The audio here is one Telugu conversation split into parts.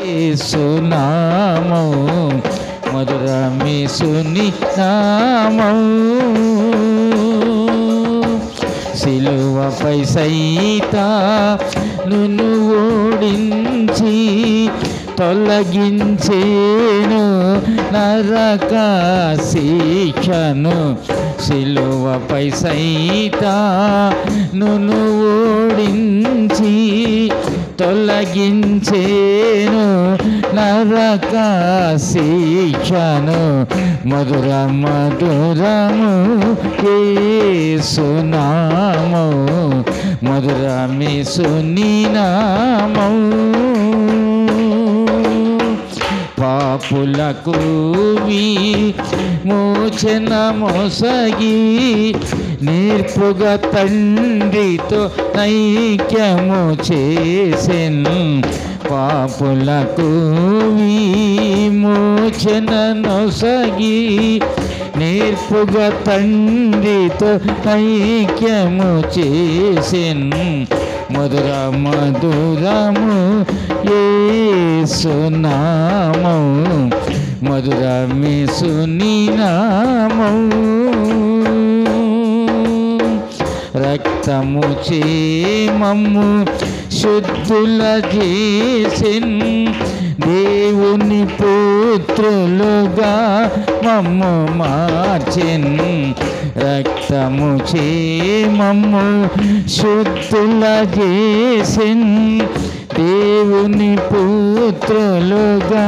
యేసునామం మధురమేసుని నామం. సిలువపై సైతానును ఓడించి తొలగించేను నరక శిక్షను. సిలువపై సైతానును ఓడించి తొలగించేను నరక శిక్షను. మధుర మధురము యేసునామం మధురమేసుని నామం. పాపులకు విమోచన మొసగి నేర్పుగా తండ్రితో ఐక్యము చేసెను. పాపులకు విమోచన నొసగి నేర్పుగా తండ్రితో ఐక్యము చేసెను. మధుర మధురము యేసునామం మధురమేసుని నామం. రక్తము చే మమ్ము శుద్ధుల చేసెను. దేవుని పుత్రులుగా మమ్ము మార్చెను. రక్తము చే మమ్ము శుద్ధుల చేసెను. దేవుని పుత్రులుగా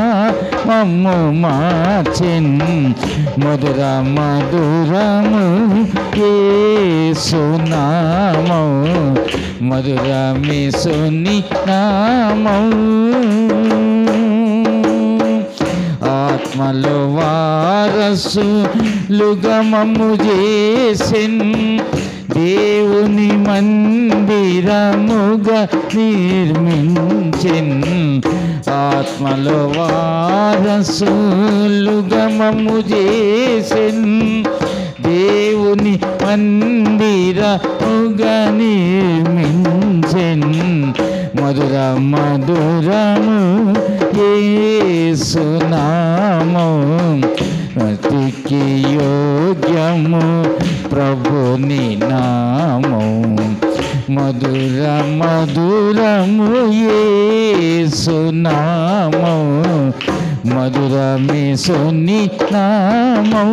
మమ్ము మార్చెను. మధుర మధురము యేసునామం మధురమేసుని నామం. ఆత్మలో వారసులుగా మమ్ము చేసెను. దేవుని మందిరముగా నిర్మించెను. ఆత్మలో వారసులుగా మమ్ము చేసెను. దేవుని మందిరముగా నిర్మించెను. మధుర మధురము యేసునామం స్తుతికి యోగ్యము ప్రభుని నామం. మధుర మధురము యేసునామం మధురమేసుని నామం.